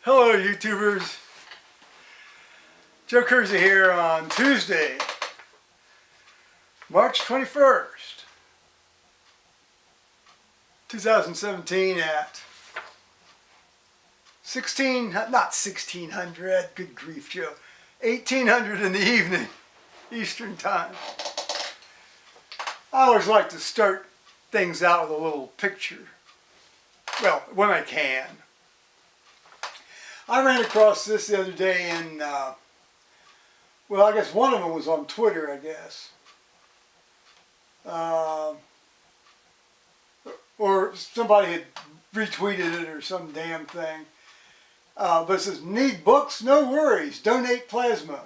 Hello YouTubers, Joe Kersey here on Tuesday, March 21st, 2017 at 1600, good grief Joe, 1800 in the evening, Eastern Time. I always like to start things out with a little picture, well, when I can. I ran across this the other day in, well, I guess one of them was on Twitter, I guess. Or somebody had retweeted it or some damn thing. But it says, need books? No worries. Donate plasma.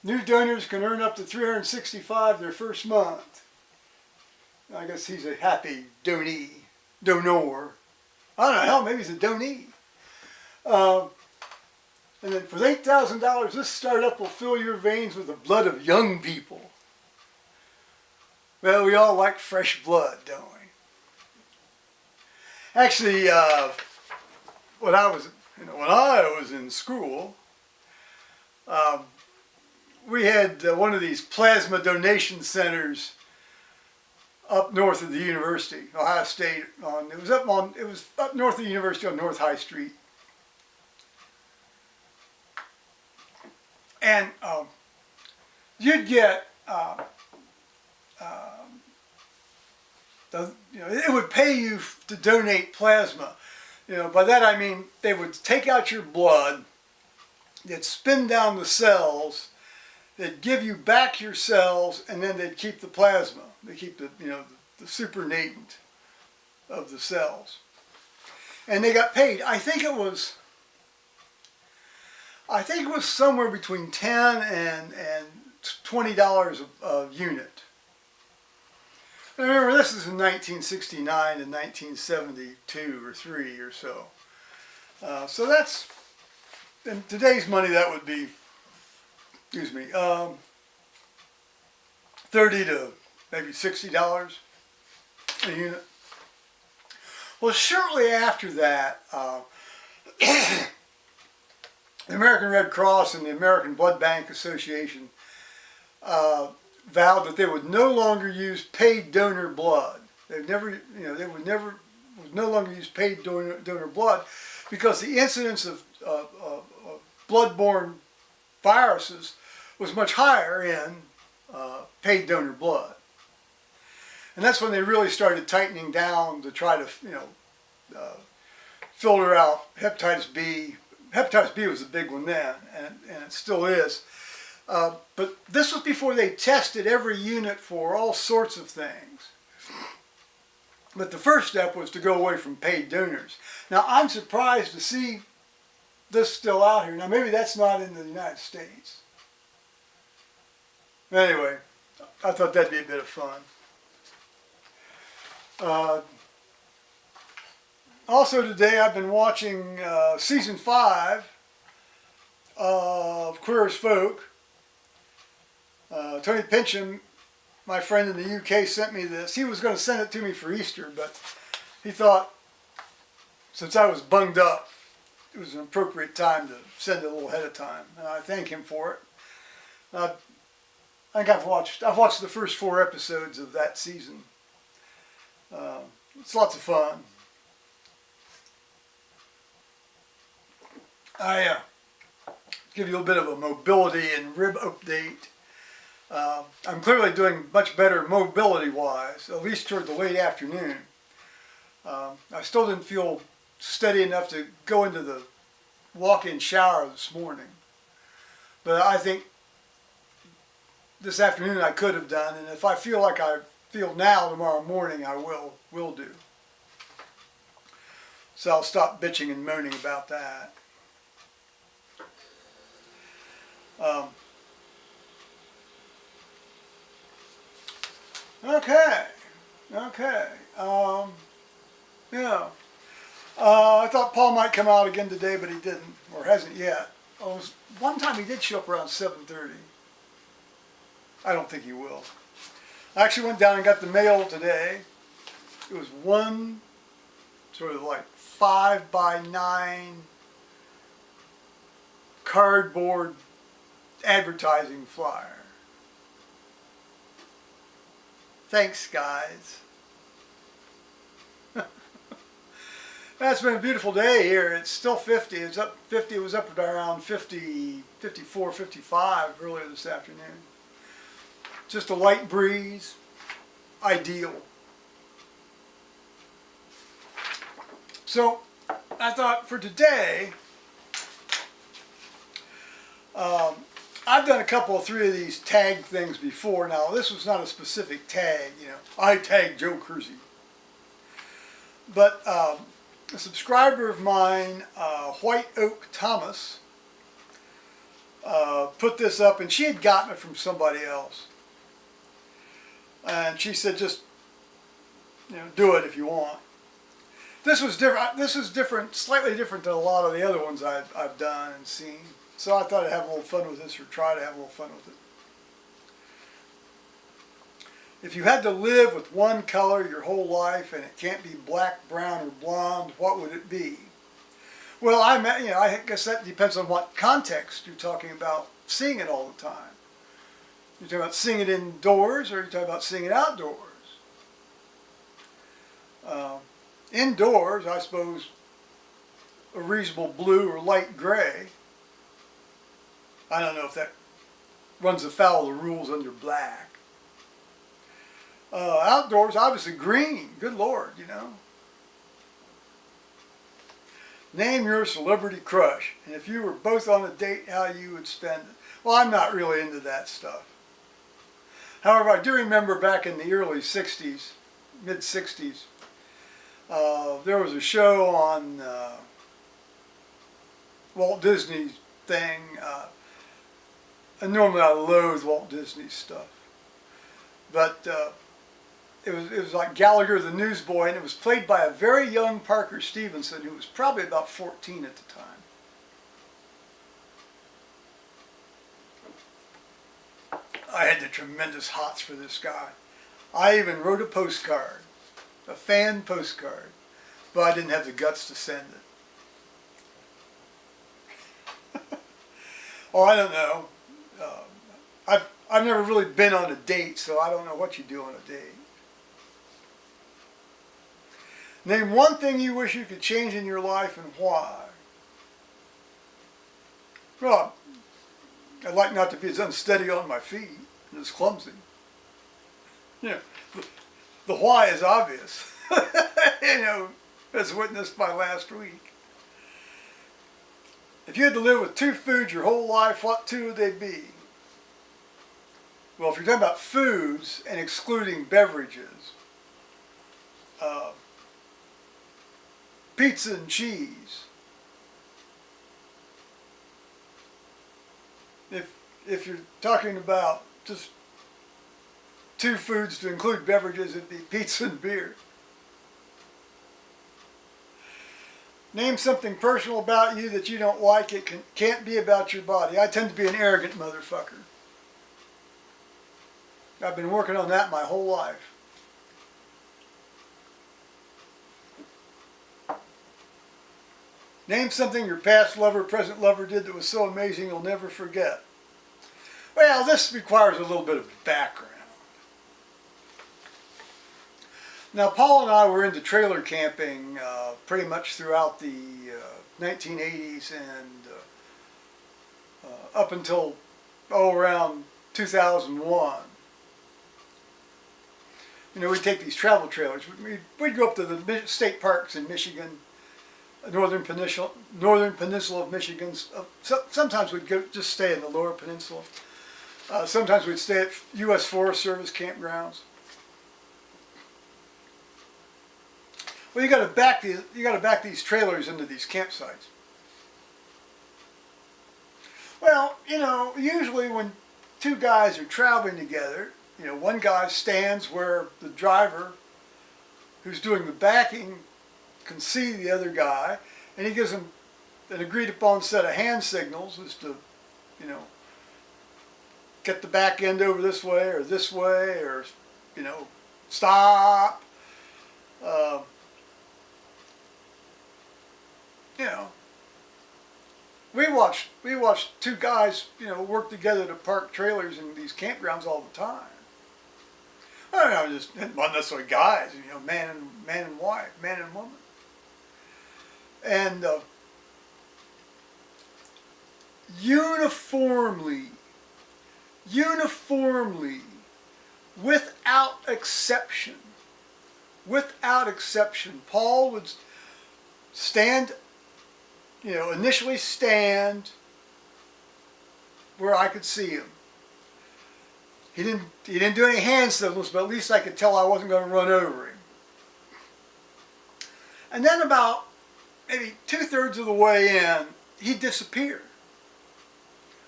New donors can earn up to $365 their first month. I guess he's a happy donor. I don't know, hell, maybe he's a donee. And then for $8,000, this startup will fill your veins with the blood of young people. Well, we all like fresh blood, don't we? Actually, when I was in school, we had one of these plasma donation centers up north of the university, Ohio State. It was up north of the university on North High Street. And you'd get, it would pay you to donate plasma. By that I mean they would take out your blood, they'd spin down the cells, they'd give you back your cells, and then they'd keep the plasma. They keep the supernatant of the cells. And they got paid. I think it was somewhere between $10 and $20 a unit. And remember, this is in 1969 and 1972 or 3 or so. So that's, in today's money, that would be, $30 to maybe $60 a unit. Well, shortly after that, the American Red Cross and the American Blood Bank Association vowed that they would no longer use paid donor blood. They would no longer use paid donor blood because the incidence of blood-borne viruses was much higher in paid donor blood. And that's when they really started tightening down to try to, filter out hepatitis B. Hepatitis B was a big one then, and it still is. But this was before they tested every unit for all sorts of things. But the first step was to go away from paid donors. Now, I'm surprised to see this still out here. Now, maybe that's not in the United States. Anyway, I thought that'd be a bit of fun. Also today I've been watching season 5 of Queer as Folk. Tony Pincham, my friend in the UK, sent me this. He was going to send it to me for Easter, but he thought, since I was bunged up, it was an appropriate time to send it a little ahead of time. And I thank him for it. I think I've watched the first 4 episodes of that season. It's lots of fun. I give you a bit of a mobility and rib update. I'm clearly doing much better mobility-wise, at least toward the late afternoon. I still didn't feel steady enough to go into the walk-in shower this morning. But I think this afternoon I could have done, and if I feel like I feel now tomorrow morning, I will do. So I'll stop bitching and moaning about that. Okay. I thought Paul might come out again today, but he didn't, or hasn't yet. One time he did show up around 7:30. I don't think he will. I actually went down and got the mail today. It was one sort of like 5 by 9 cardboard advertising flyer. Thanks, guys. It's been a beautiful day here. It's still 50. It's up 50. It was up around 50, 54, 55 earlier this afternoon. Just a light breeze. Ideal. So I thought for today, I've done a couple of three of these tag things before. Now this was not a specific tag, you know, I tagged Joe Kersey. But a subscriber of mine, White Oak Thomas, put this up, and she had gotten it from somebody else. And she said, just, you know, do it if you want. This was different. This is different, slightly different than a lot of the other ones I've done and seen. So I thought I'd have a little fun with this, or try to have a little fun with it. If you had to live with one color your whole life, and it can't be black, brown, or blonde, what would it be? Well, I guess that depends on what context you're talking about seeing it all the time. You're talking about seeing it indoors, or you're talking about seeing it outdoors. Indoors, I suppose, a reasonable blue or light gray. I don't know if that runs afoul of the rules under black. Outdoors, obviously green. Good Lord, you know. Name your celebrity crush, and if you were both on a date, how you would spend it. Well, I'm not really into that stuff. However, I do remember back in the early 60s, mid-60s, there was a show on Walt Disney's thing. And normally I loathe Walt Disney stuff. But it was like Gallagher the Newsboy, and it was played by a very young Parker Stevenson, who was probably about 14 at the time. I had the tremendous hots for this guy. I even wrote a postcard, a fan postcard, but I didn't have the guts to send it. Oh, I don't know. I've never really been on a date, so I don't know what you do on a date. Name one thing you wish you could change in your life and why. Well, I'd like not to be as unsteady on my feet and as clumsy. You know, the why is obvious. You know, as witnessed by last week. If you had to live with two foods your whole life, what two would they be? Well, if you're talking about foods and excluding beverages, pizza and cheese. If you're talking about just two foods to include beverages, it'd be pizza and beer. Name something personal about you that you don't like. It can't be about your body. I tend to be an arrogant motherfucker. I've been working on that my whole life. Name something your past lover, present lover did that was so amazing you'll never forget. Well, this requires a little bit of background. Now, Paul and I were into trailer camping pretty much throughout the 1980s and up until around 2001. You know, we'd take these travel trailers. We'd go up to the state parks in Michigan, northern peninsula of Michigan. Sometimes we'd just stay in the lower peninsula. Sometimes we'd stay at U.S. Forest Service campgrounds. Well, you got to back these trailers into these campsites. Well, you know, usually when two guys are traveling together, you know, one guy stands where the driver who's doing the backing can see the other guy, and he gives him an agreed upon set of hand signals as to, you know, get the back end over this way, or, you know, stop. You know, we watched two guys, work together to park trailers in these campgrounds all the time. I don't know, just not necessarily guys, man and wife, man and woman. And uniformly, without exception, Paul would stand, initially stand where I could see him. He didn't do any hand signals, but at least I could tell I wasn't going to run over him. And then about maybe 2/3 of the way in, he disappeared.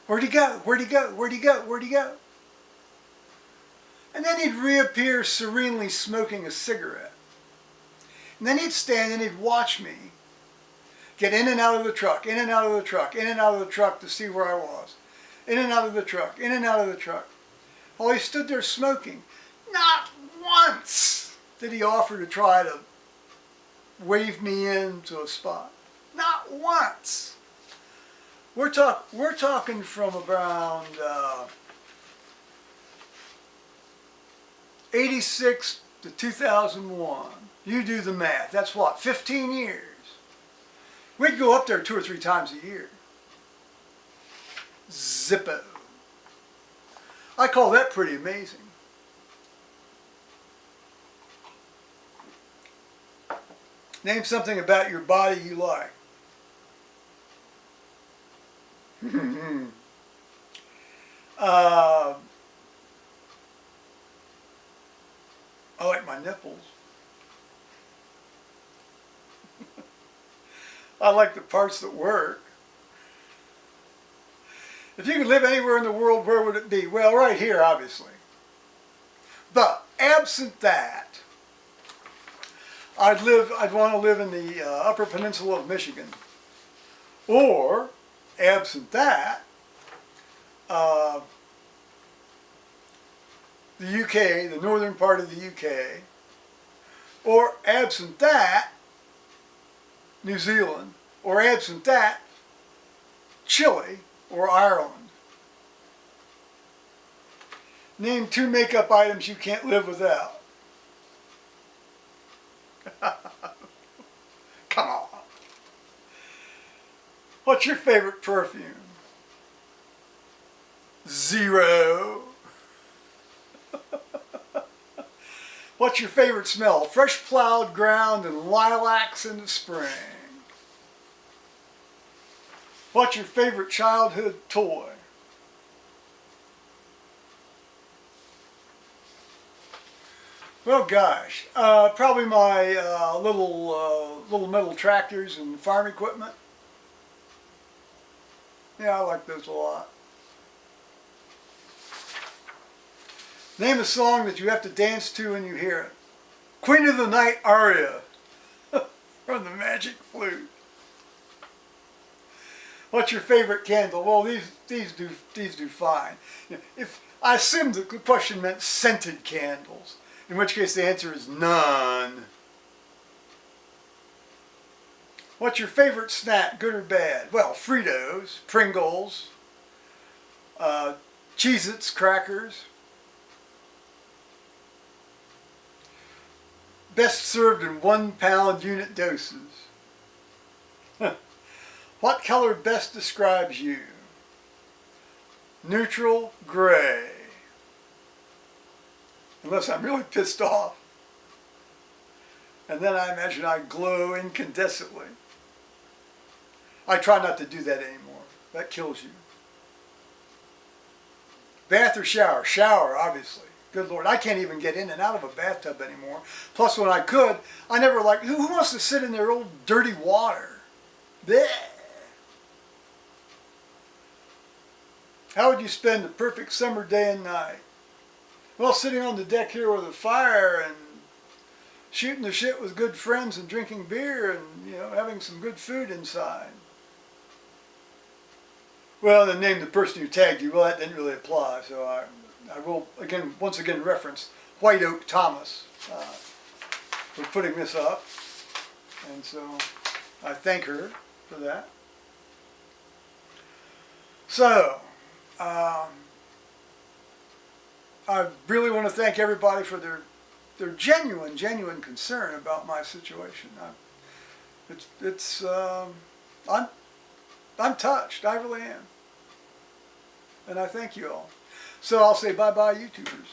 Where'd he go? Where'd he go? Where'd he go? Where'd he go? And then he'd reappear serenely smoking a cigarette. And then he'd stand and he'd watch me get in and out of the truck, in and out of the truck, in and out of the truck to see where I was. In and out of the truck, in and out of the truck. While he stood there smoking, not once did he offer to try to wave me into a spot. Not once. We're talking from around 86 to 2001. You do the math. That's what, 15 years. We'd go up there 2 or 3 times a year. Zippo. I call that pretty amazing. Name something about your body you like. I like my nipples. I like the parts that work. If you could live anywhere in the world, where would it be? Well, right here, obviously. But absent that, I'd want to live in the Upper Peninsula of Michigan. Or, absent that, the UK, the northern part of the UK. Or, absent that, New Zealand. Or, absent that, Chile or Ireland. Name 2 makeup items you can't live without. Come on. What's your favorite perfume? 0. What's your favorite smell? Fresh plowed ground and lilacs in the spring. What's your favorite childhood toy? Well, gosh, probably my little metal tractors and farm equipment. Yeah, I like those a lot. Name a song that you have to dance to when you hear it. Queen of the Night aria from the Magic Flute. What's your favorite candle? Well, these do fine. If I assumed the question meant scented candles, in which case the answer is none. What's your favorite snack, good or bad? Well, Fritos, Pringles, Cheez-Its, crackers. Best served in 1 pound unit doses. What color best describes you? Neutral gray. Unless I'm really pissed off. And then I imagine I glow incandescently. I try not to do that anymore. That kills you. Bath or shower? Shower, obviously. Good Lord, I can't even get in and out of a bathtub anymore. Plus, when I could, I never liked, who wants to sit in their old dirty water? Blech. How would you spend the perfect summer day and night? Well, sitting on the deck here with a fire and shooting the shit with good friends and drinking beer and, having some good food inside. Well, then name the person who tagged you. Well, that didn't really apply, so I will once again reference White Oak Thomas for putting this up, and so I thank her for that. So, I really want to thank everybody for their genuine concern about my situation. I'm touched. I really am. And I thank you all. So I'll say bye-bye, YouTubers.